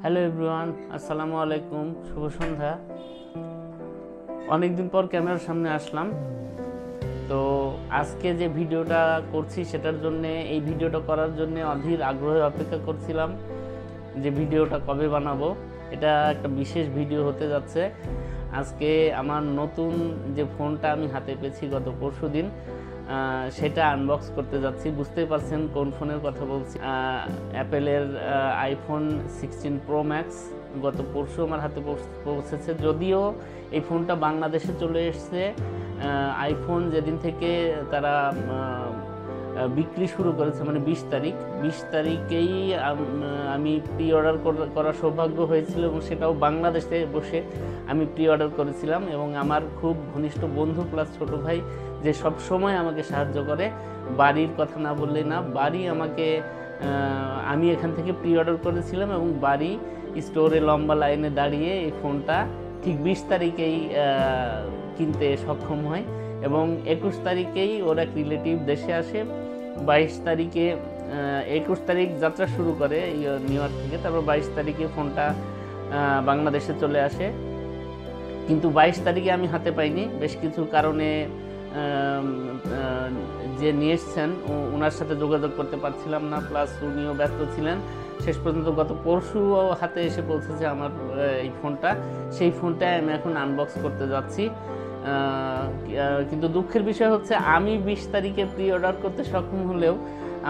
Hello everyone, আসসালামু আলাইকুম, শুভ সন্ধ্যা। অনেকদিন পর ক্যামেরার সামনে আসলাম। তো আজকে যে ভিডিওটা করছি সেটার জন্য, এই ভিডিওটা করার জন্য অধীর আগ্রহে অপেক্ষা করছিলাম যে ভিডিওটা কবে বানাবো। এটা একটা বিশেষ ভিডিও হতে যাচ্ছে। আজকে আমার নতুন যে ফোনটা আমি হাতে পেয়েছি গত পরশুদিন, সেটা আনবক্স করতে যাচ্ছি। বুঝতেই পারছেন কোন ফোনের কথা বলছি। অ্যাপেলের আইফোন 16 প্রো ম্যাক্স গত পরশু আমার হাতে পৌঁছেছে। যদিও এই ফোনটা বাংলাদেশে চলে এসছে আইফোন যেদিন থেকে তারা বিক্রি শুরু করেছে, মানে 20 তারিখেই আমি প্রি অর্ডার করার সৌভাগ্য হয়েছিল, এবং সেটাও বাংলাদেশে বসে আমি প্রি অর্ডার করেছিলাম। এবং আমার খুব ঘনিষ্ঠ বন্ধু প্লাস ছোটো ভাই, যে সব সময় আমাকে সাহায্য করে, বাড়ির কথা না বললেই না, বাড়ি আমাকে আমি এখান থেকে প্রি অর্ডার করেছিলাম এবং বাড়ি স্টোরে লম্বা লাইনে দাঁড়িয়ে এই ফোনটা ঠিক 20 তারিখেই কিনতে সক্ষম হয়। এবং 21 তারিখেই ওর এক রিলেটিভ দেশে আসে। 22 তারিখে 21 তারিখ যাত্রা শুরু করে নিউ ইয়র্ক থেকে, তারপর 22 তারিখে ফোনটা বাংলাদেশে চলে আসে। কিন্তু 22 তারিখে আমি হাতে পাইনি, বেশ কিছু কারণে যে নিয়ে এসছেন ওনার সাথে যোগাযোগ করতে পারছিলাম না, প্লাস উনিও ব্যস্ত ছিলেন। শেষ পর্যন্ত গত পরশু হাতে এসে পৌঁছেছে আমার এই ফোনটা। সেই ফোনটাই আমি এখন আনবক্স করতে যাচ্ছি। কিন্তু দুঃখের বিষয় হচ্ছে, আমি 20 তারিখে প্রি অর্ডার করতে সক্ষম হলেও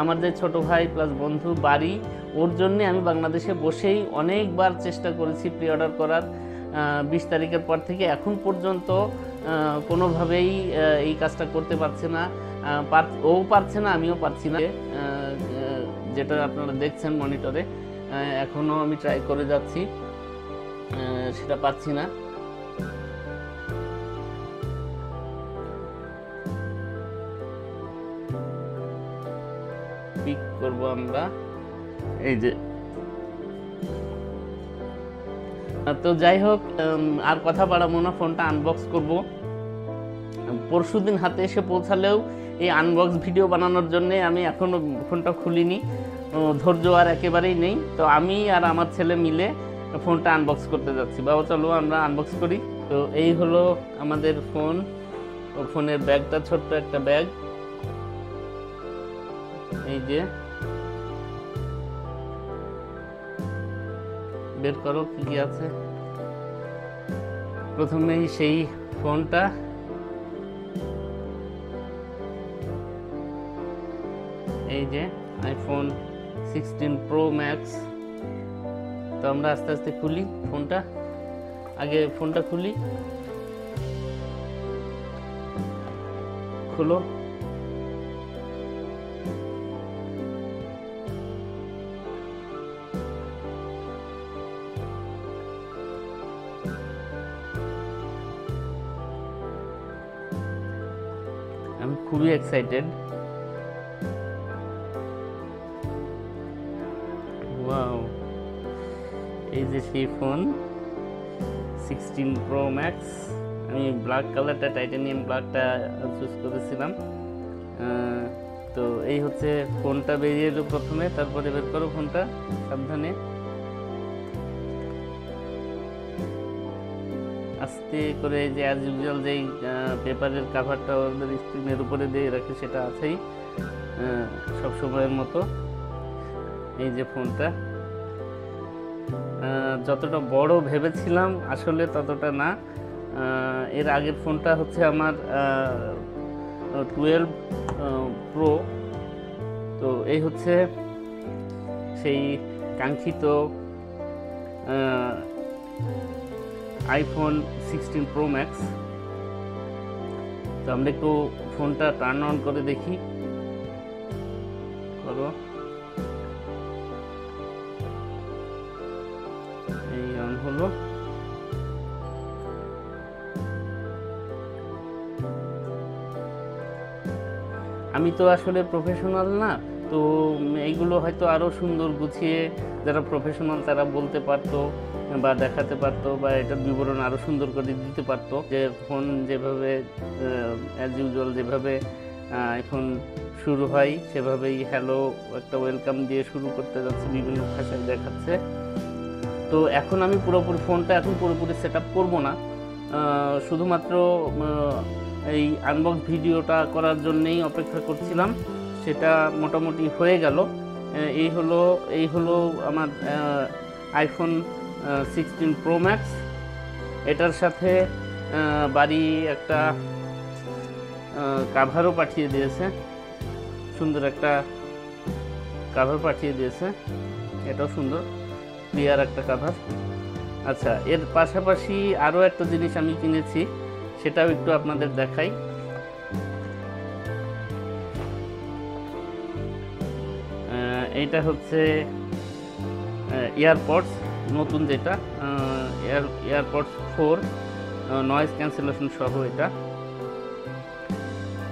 আমার যে ছোটো ভাই প্লাস বন্ধু বাড়ি, ওর জন্যে আমি বাংলাদেশে বসেই অনেকবার চেষ্টা করেছি প্রি অর্ডার করার। 20 তারিখের পর থেকে এখন পর্যন্ত কোনোভাবেই এই কাজটা করতে পারছে না। ও পারছে না, আমিও পারছি না। যেটা আপনারা দেখছেন মনিটরে, এখনও আমি ট্রাই করে যাচ্ছি, সেটা পারছি না। পিক করব আমরা, এই যে। তো যাই হোক, আর কথা বাড়াবো না, ফোনটা আনবক্স করব। পরশুদিন হাতে এসে পৌঁছালেও এই আনবক্স ভিডিও বানানোর জন্যে আমি এখনও ফোনটা খুলিনি, ধৈর্য আর একেবারেই নেই। তো আমি আর আমার ছেলে মিলে ফোনটা আনবক্স করতে যাচ্ছি। বাবা চলো আমরা আনবক্স করি। তো এই হলো আমাদের ফোন, ও ফোনের ব্যাগটা, ছোট্ট একটা ব্যাগ। এই যে, বের করো কি কি আছে। প্রথমেই সেই ফোনটা, এই যে আইফোন 16 প্রো ম্যাক্স। তো আমরা আস্তে আস্তে খুলি ফোনটা, আগে ফোনটা খুলি। খুলো। আমি খুবই এক্সাইটেড। ওয়াও, এই যে সেই ফোন 16 প্রো ম্যাক্স। আমি ব্ল্যাক কালারটা, টাইটানিয়াম ব্ল্যাকটা চুজ করেছিলাম। তো এই হচ্ছে ফোনটা, বেরিয়ে এলো প্রথমে, তারপরে বের করো ফোনটা সাবধানে, আস্তে করে। যে অ্যাজ ইউজুয়াল যেই পেপারের কাভারটা ওদের স্ক্রিনের উপরে দিয়ে রাখে সেটা আছেই সব সময়ের মতো। এই যে ফোনটা, যতটা বড় ভেবেছিলাম আসলে ততটা না। এর আগের ফোনটা হচ্ছে আমার 12 প্রো। তো এই হচ্ছে সেই কাঙ্ক্ষিত আইফোন 16 প্রো ম্যাক্স। তো আমরা একটু ফোনটা টার্ন অন করে দেখি। করো, এই অন হলো। আমি তো আসলে প্রফেশনাল না, তো এইগুলো হয়তো আরও সুন্দর গুছিয়ে যারা প্রফেশনাল তারা বলতে পারতো বা দেখাতে পারতো, বা এটার বিবরণ আরও সুন্দর করে দিতে পারতো। যে ফোন যেভাবে অ্যাজ ইউজুয়াল যেভাবে আইফোন শুরু হয় সেভাবেই হ্যালো একটা ওয়েলকাম দিয়ে শুরু করতে যাচ্ছে, বিভিন্ন ভাষায় দেখাচ্ছে। তো এখন আমি ফোনটা এখন পুরোপুরি সেট আপ করবো না, শুধুমাত্র এই আনবক্স ভিডিওটা করার জন্যেই অপেক্ষা করছিলাম। সেটা মোটামুটি হয়ে গেল। এই হলো আমার আইফোন 16 প্রো ম্যাক্স। এটার সাথে বাড়ি একটা কাভারও পাঠিয়ে দিয়েছে, সুন্দর একটা কাভার পাঠিয়ে দিয়েছে, এটাও সুন্দর ক্লিয়ার একটা কাভার। আচ্ছা, এর পাশাপাশি আরও একটা জিনিস আমি কিনেছি, সেটাও একটু আপনাদের দেখাই। এইটা হচ্ছে এয়ারপডস, নতুন যেটা এয়ারপডস 4 নয়েজ ক্যান্সেলেশন সহ এটা।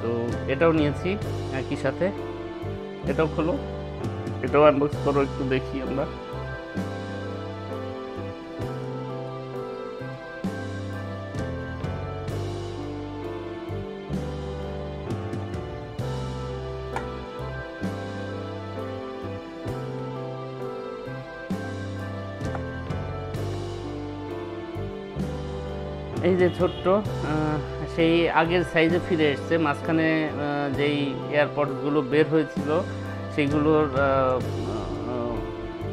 তো এটাও নিয়েছি একই সাথে। এটাও খোলো, এটাও আনবক্স করো, একটু দেখি আমরা। এই যে ছোট্ট, সেই আগের সাইজে ফিরে এসছে। মাঝখানে যেই এয়ারপডসগুলো বের হয়েছিল সেগুলোর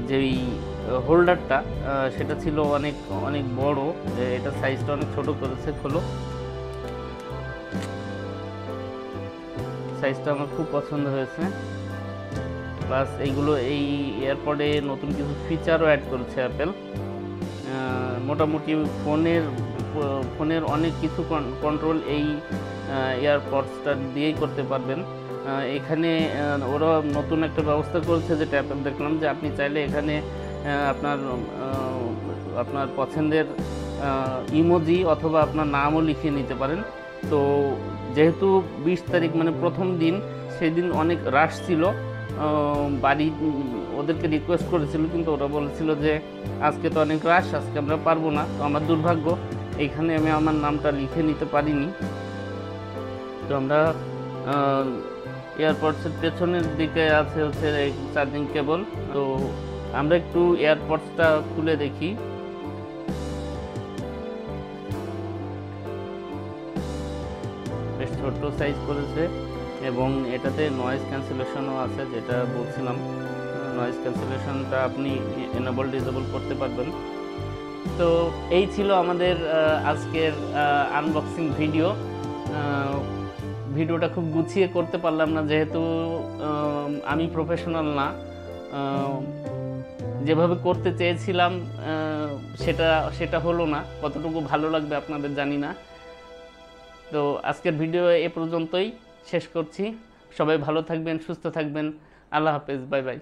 যেই হোল্ডারটা সেটা ছিল অনেক অনেক বড়, এটা সাইজটা অনেক ছোট করেছে। খোলো, সাইজটা আমার খুব পছন্দ হয়েছে। প্লাস এইগুলো এই এয়ারপডে নতুন কিছু ফিচারও অ্যাড করেছে অ্যাপেল। মোটামুটি ফোনের অনেক কিছু কন্ট্রোল এই এয়ারপডসটা দিয়েই করতে পারবেন। এখানে ওরা নতুন একটা ব্যবস্থা করেছে, যেটা অ্যাপেল দেখলাম, যে আপনি চাইলে এখানে আপনার পছন্দের ইমোজি অথবা আপনার নামও লিখিয়ে নিতে পারেন। তো যেহেতু 20 তারিখ মানে প্রথম দিন, সেই দিন অনেক রাশ ছিল, বাড়ি ওদেরকে রিকোয়েস্ট করেছিল, কিন্তু ওরা বলেছিল যে আজকে তো অনেক রাশ, আজকে আমরা পারবো না। তো আমার দুর্ভাগ্য, এইখানে আমি আমার নামটা লিখে নিতে পারিনি। তো আমরা এয়ারপডসের পেছনের দিকে আছে হচ্ছে চার্জিং কেবল। তো আমরা একটু এয়ারপডসটা খুলে দেখি। বেশ ছোট্ট সাইজ করেছে, এবং এটাতে নয়েজ ক্যান্সেলেশনও আছে, যেটা বলছিলাম। নয়েজ ক্যান্সেলেশনটা আপনি এনেবল ডিসেবল করতে পারবেন। তো এই ছিল আমাদের আজকের আনবক্সিং ভিডিওটা খুব গুছিয়ে করতে পারলাম না, যেহেতু আমি প্রফেশনাল না। যেভাবে করতে চেয়েছিলাম সেটা হলো না। কতটুকু ভালো লাগবে আপনাদের জানি না। তো আজকের ভিডিও এ পর্যন্তই শেষ করছি। সবাই ভালো থাকবেন, সুস্থ থাকবেন। আল্লাহ হাফেজ, বাই বাই।